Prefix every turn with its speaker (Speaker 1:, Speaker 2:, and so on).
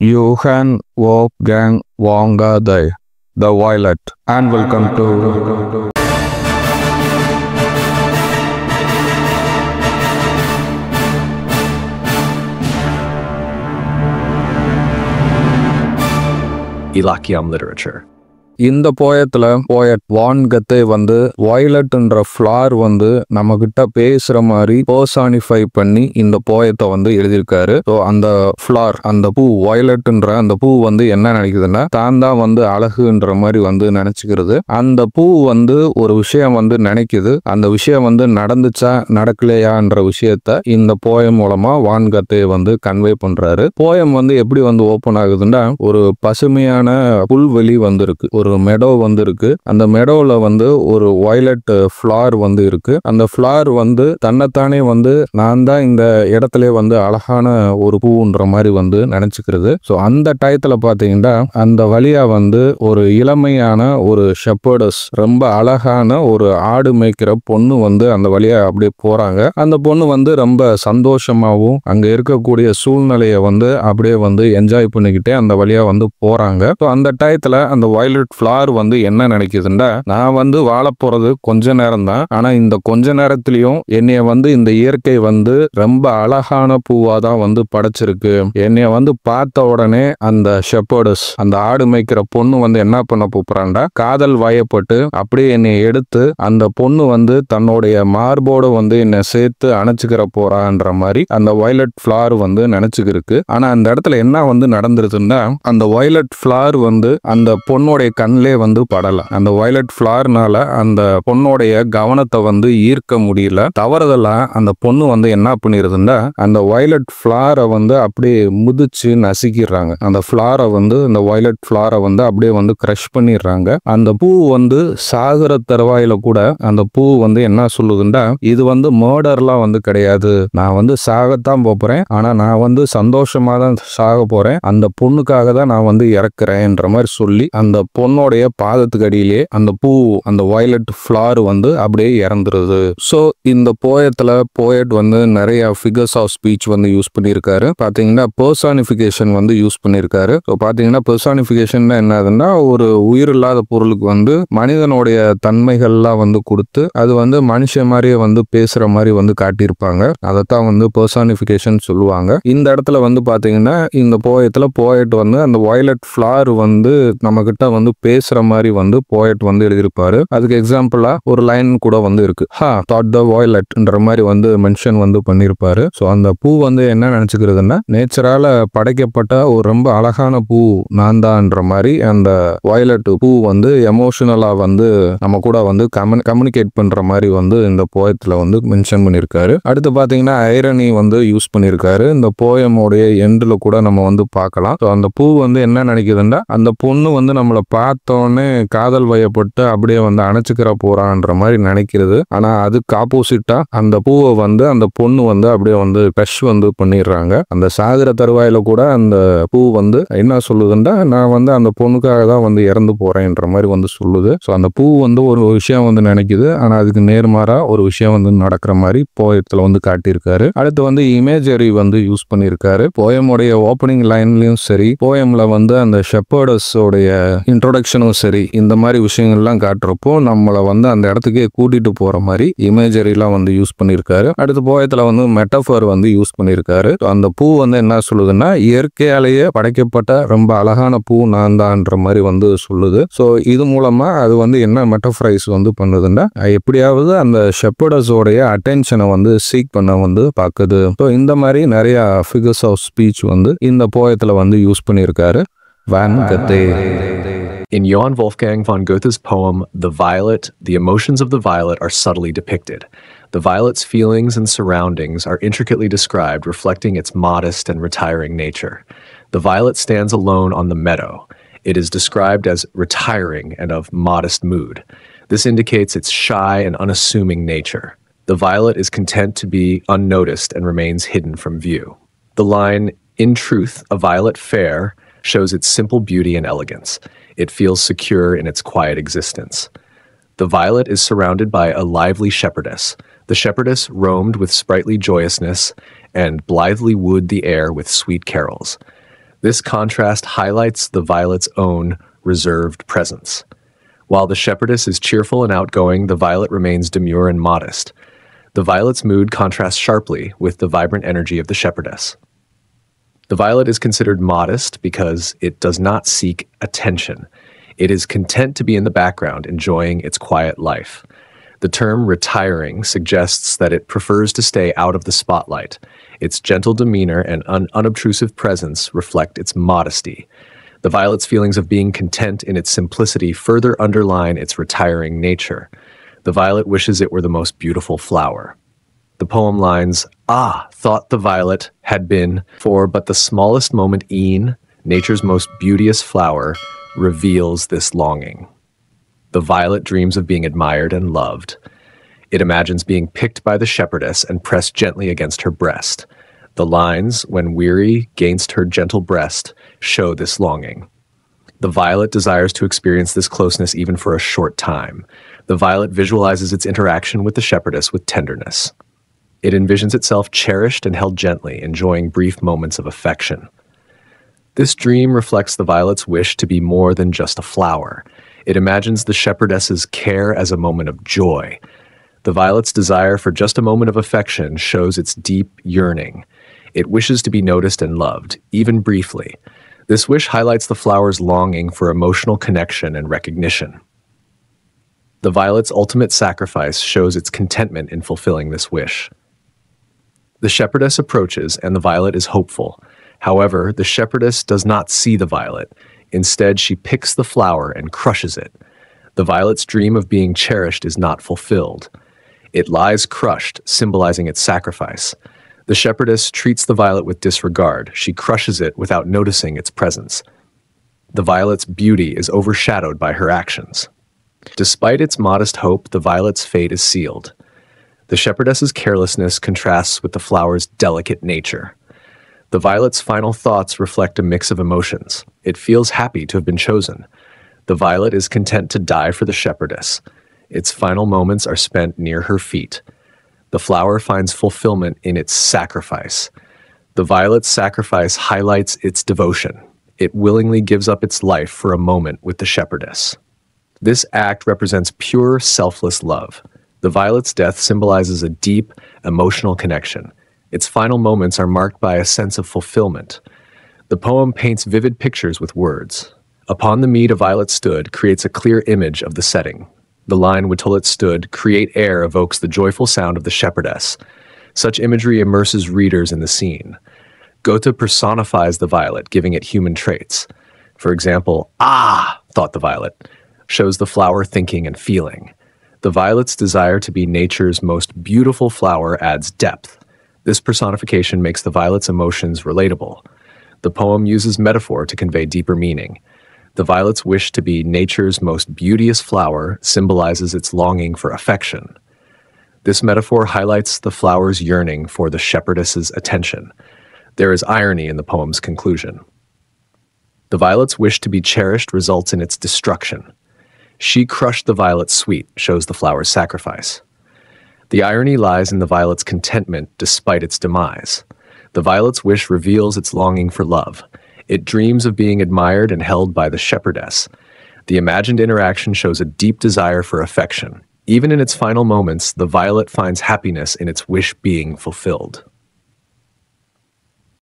Speaker 1: Johann Wolfgang von Goethe, The Violet, and welcome to
Speaker 2: Elachium literature.
Speaker 1: இந்த போயத்துல poet வான் கத்தே வந்து வயலட்ன்ற flower வந்து நம்ம கிட்ட பேசுற மாதிரி பர்சானிஃபை பண்ணி இந்த போயத்தை வந்து எழுதியிருக்காரு. ஸோ அந்த ஃப்ளார், அந்த பூ, வயலட்ன்ற அந்த பூ வந்து என்ன நினைக்குதுன்னா தான் தான் வந்து அழகுன்ற மாதிரி வந்து நினைச்சுக்கிறது. அந்த பூ வந்து ஒரு விஷயம் வந்து நினைக்குது. அந்த விஷயம் வந்து நடந்துச்சா நடக்கலையான்ற விஷயத்த இந்த போயம் மூலமா வான் கத்தே வந்து கன்வே பண்றாரு. போயம் வந்து எப்படி வந்து ஓப்பன் ஆகுதுன்னா, ஒரு பசுமையான புல்வெளி வந்து இருக்கு, ஒரு மெடோ வந்து இருக்கு. அந்த மெடோல வந்து ஒரு வயலட் ஃப்ளார் வந்து இருக்கு. அந்த ஃப்ளார் வந்து தன்னைத்தானே வந்து நான் தான் இந்த இடத்துல வந்து அழகான ஒரு பூன்ற மாதிரி வந்து நினைச்சுக்கிறது. ஸோ அந்த டயத்துல பாத்தீங்கன்னா அந்த வழியா வந்து ஒரு இளமையான ஒரு ஷெப்பர்டஸ், ரொம்ப அழகான ஒரு ஆடு மேய்க்கிற பொண்ணு வந்து அந்த வழியா அப்படியே போறாங்க. அந்த பொண்ணு வந்து ரொம்ப சந்தோஷமாவும் அங்க இருக்கக்கூடிய சூழ்நிலையை வந்து அப்படியே வந்து என்ஜாய் பண்ணிக்கிட்டே அந்த வழியா வந்து போறாங்க. ஸோ அந்த டயத்துல அந்த வயலட் ஃப்ளார் வந்து என்ன நினைக்குதுன்னா, நான் வந்து வாழ போறது கொஞ்ச நேரம் தான், ஆனா இந்த கொஞ்ச நேரத்திலையும் என்னைய வந்து இந்த இயற்கை வந்து ரொம்ப அழகான பூவா தான் வந்து படைச்சிருக்கு. என்னைய வந்து பார்த்த உடனே அந்த ஷெப்பர்டஸ், அந்த ஆடு மேய்க்கிற பொண்ணு வந்து என்ன பண்ண போறான்டா, காதல் வயப்பட்டு அப்படியே என்னை எடுத்து அந்த பொண்ணு வந்து தன்னுடைய மார்போடு வந்து என்னை சேர்த்து அணைச்சுக்கிற போறான்ற மாதிரி அந்த வயலட் ஃப்ளார் வந்து நினைச்சுக்கிருக்கு. ஆனா அந்த இடத்துல என்ன வந்து நடந்துருதுன்னா, அந்த வயலட் ஃப்ளார் வந்து அந்த பொண்ணோடைய கண்ணிலே வந்து படல. அந்த வயலட் ஃப்ளார்னால அந்த பொண்ணோடைய கவனத்தை வந்து ஈர்க்க முடியல. தவறுதலா அந்த பொண்ணு வந்து என்ன பண்ணிருதுன்னா, அந்த வயலட் ஃப்ளாரை வந்து அப்படியே முதிச்சு நசுக்கிடுறாங்க. அந்த ஃப்ளாரை வந்து, அந்த வயலட் ஃப்ளாரை வந்து அப்படியே வந்து கிரஷ் பண்ணிடுறாங்க. அந்த பூ வந்து சாகுற தருவாயில கூட அந்த பூ வந்து என்ன சொல்லுதுன்னா, இது வந்து மர்டர்லாம் வந்து கிடையாது, நான் வந்து சாகத்தான் போறேன், ஆனா நான் வந்து சந்தோஷமா தான் சாக போறேன், அந்த பொண்ணுக்காக தான் நான் வந்து இறக்குறேன்ற மாதிரி சொல்லி அந்த பொண்ணோடைய பாதத்துக்கு அடியிலே அந்த பூ, அந்த வயலட் ஃப்ளார் வந்து அப்படியே இறந்துருது. ஸோ இந்த போயத்துல போயட் வந்து நிறைய ஃபிகர்ஸ் ஆஃப் ஸ்பீச் வந்து யூஸ் பண்ணியிருக்காரு. பாத்தீங்கன்னா பர்சானிஃபிகேஷன் வந்து யூஸ் பண்ணியிருக்காரு. ஸோ பாத்தீங்கன்னா பர்சானிஃபிகேஷன் என்னதுன்னா, ஒரு உயிர் இல்லாத பொருளுக்கு வந்து மனிதனுடைய தன்மைகள்லாம் வந்து கொடுத்து அது வந்து மனுஷன் மாதிரியே வந்து பேசுற மாதிரி வந்து காட்டியிருப்பாங்க. அதைத்தான் வந்து பர்சானிஃபிகேஷன் சொல்லுவாங்க. இந்த இடத்துல வந்து பாத்தீங்கன்னா இந்த போயத்துல போயட் வந்து அந்த வயலட் ஃப்ளார் வந்து நம்ம கிட்ட வந்து பேசுற மாதிரி வந்து போயட் வந்து எழுதியிருப்பாரு. அதுக்கு எக்ஸாம்பிளா ஒரு லைன் கூட வந்து இருக்கு, தாட் த வயலட்ன்ற மாதிரி வந்து மென்ஷன் வந்து பண்ணியிருப்பாரு. ஸோ அந்த பூ வந்து என்ன நினைச்சுக்கிறதுன்னா, நேச்சரால படைக்கப்பட்ட ஒரு ரொம்ப அழகான பூ நான் தான்ன்ற மாதிரி அந்த வயலட் பூ வந்து எமோஷனலா வந்து நம்ம கூட வந்து கம்யூனிகேட் பண்ற மாதிரி வந்து இந்த போயத்துல வந்து மென்ஷன் பண்ணியிருக்காரு. அடுத்து பாத்தீங்கன்னா ஐரணி வந்து யூஸ் பண்ணியிருக்காரு. இந்த போயமோடைய எண்டில் கூட நம்ம வந்து பார்க்கலாம். ஸோ அந்த பூ வந்து என்ன நினைக்குதுன்னா, அந்த பொண்ணு வந்து நம்மளை பார்த்தோன்னே காதல் வயப்பட்டு அப்படியே வந்து அணைச்சுக்கிற போறான்ற மாதிரி நினைக்கிறது. ஆனா அதுக்கு ஆப்போசிட்டா அந்த பூவை வந்து அந்த பொண்ணு வந்து அப்படியே வந்து க்ரஷ் வந்து பண்ணிடுறாங்க. அந்த சாகுற தருவாயில கூட அந்த பூ வந்து என்ன சொல்லுதுன்னா, நான் வந்து அந்த பொண்ணுக்காக தான் வந்து இறந்து போறேன்ற மாதிரி வந்து சொல்லுது. ஸோ அந்த பூ வந்து ஒரு விஷயம் வந்து நினைக்குது, ஆனா அதுக்கு நேர்மாறா ஒரு விஷயம் வந்து நடக்கிற மாதிரி போயத்துல வந்து காட்டியிருக்காரு. அடுத்து வந்து இமேஜரி வந்து யூஸ் பண்ணியிருக்காரு. போயமுடைய ஓப்பனிங் லைன்லயும் சரி, போயம்ல வந்து அந்த ஷெப்பர்டஸ் உடைய இன்ட்ரோடக்ஷனும் சரி, இந்த மாதிரி விஷயங்கள்லாம் காட்டுறப்போ நம்மளை வந்து அந்த இடத்துக்கே கூட்டிட்டு போற மாதிரி இமேஜரிலாம் வந்து யூஸ் பண்ணியிருக்காரு. அடுத்த போயத்துல வந்து மெட்டஃபர் வந்து யூஸ் பண்ணியிருக்காரு. அந்த பூ வந்து என்ன சொல்லுதுன்னா, இயற்கையாலேயே படைக்கப்பட்ட ரொம்ப அழகான பூ நான் தான்ன்ற மாதிரி வந்து சொல்லுது. ஸோ இது மூலமா அது வந்து என்ன மெட்டஃபரைஸ் வந்து பண்ணுதுன்னா, எப்படியாவது அந்த ஷெப்பர்டஸோடைய அட்டென்ஷனை வந்து சீக் பண்ண வந்து பார்க்குது. ஸோ இந்த மாதிரி நிறைய ஃபிகர்ஸ் ஆஃப் ஸ்பீச் வந்து இந்த போயத்துல வந்து யூஸ் பண்ணியிருக்காரு வான் கத்தே.
Speaker 2: In Johann Wolfgang von Goethe's poem, The Violet, the emotions of the violet are subtly depicted. The violet's feelings and surroundings are intricately described, reflecting its modest and retiring nature. The violet stands alone on the meadow. It is described as retiring and of modest mood. This indicates its shy and unassuming nature. The violet is content to be unnoticed and remains hidden from view. The line, "In truth, a violet fair," shows its simple beauty and elegance. It feels secure in its quiet existence. The violet is surrounded by a lively shepherdess. The shepherdess roamed with sprightly joyousness and blithely wooed the air with sweet carols. This contrast highlights the violet's own reserved presence. While the shepherdess is cheerful and outgoing, the violet remains demure and modest. The violet's mood contrasts sharply with the vibrant energy of the shepherdess. The violet is considered modest because it does not seek attention. It is content to be in the background, enjoying its quiet life. The term retiring suggests that it prefers to stay out of the spotlight. Its gentle demeanor and unobtrusive presence reflect its modesty. The violet's feelings of being content in its simplicity further underline its retiring nature. The violet wishes it were the most beautiful flower. The poem lines, "Ah, thought the violet had been for but the smallest moment e'en, nature's most beauteous flower, reveals this longing." The violet dreams of being admired and loved. It imagines being picked by the shepherdess and pressed gently against her breast. The lines, "when weary, gainst her gentle breast," show this longing. The violet desires to experience this closeness even for a short time. The violet visualizes its interaction with the shepherdess with tenderness. It envisions itself cherished and held gently, enjoying brief moments of affection. This dream reflects the violet's wish to be more than just a flower. It imagines the shepherdess's care as a moment of joy. The violet's desire for just a moment of affection shows its deep yearning. It wishes to be noticed and loved, even briefly. This wish highlights the flower's longing for emotional connection and recognition. The violet's ultimate sacrifice shows its contentment in fulfilling this wish. The shepherdess approaches, and the violet is hopeful. However, the shepherdess does not see the violet. Instead, she picks the flower and crushes it. The violet's dream of being cherished is not fulfilled. It lies crushed, symbolizing its sacrifice. The shepherdess treats the violet with disregard. She crushes it without noticing its presence. The violet's beauty is overshadowed by her actions. Despite its modest hope, the violet's fate is sealed. The shepherdess's carelessness contrasts with the flower's delicate nature. The violet's final thoughts reflect a mix of emotions. It feels happy to have been chosen. The violet is content to die for the shepherdess. Its final moments are spent near her feet. The flower finds fulfillment in its sacrifice. The violet's sacrifice highlights its devotion. It willingly gives up its life for a moment with the shepherdess. This act represents pure, selfless love. The violet's death symbolizes a deep, emotional connection. Its final moments are marked by a sense of fulfillment. The poem paints vivid pictures with words. "Upon the mead a violet stood" creates a clear image of the setting. The line "Whittle it stood, create air" evokes the joyful sound of the shepherdess. Such imagery immerses readers in the scene. Goethe personifies the violet, giving it human traits. For example, "Ah, thought the violet," shows the flower thinking and feeling. The violet's desire to be nature's most beautiful flower adds depth. This personification makes the violet's emotions relatable. The poem uses metaphor to convey deeper meaning. The violet's wish to be nature's most beauteous flower symbolizes its longing for affection. This metaphor highlights the flower's yearning for the shepherdess's attention. There is irony in the poem's conclusion. The violet's wish to be cherished results in its destruction. "She crushed the violet's sweet" shows the flower's sacrifice. The irony lies in the violet's contentment despite its demise. The violet's wish reveals its longing for love. It dreams of being admired and held by the shepherdess. The imagined interaction shows a deep desire for affection. Even in its final moments, the violet finds happiness in its wish being fulfilled.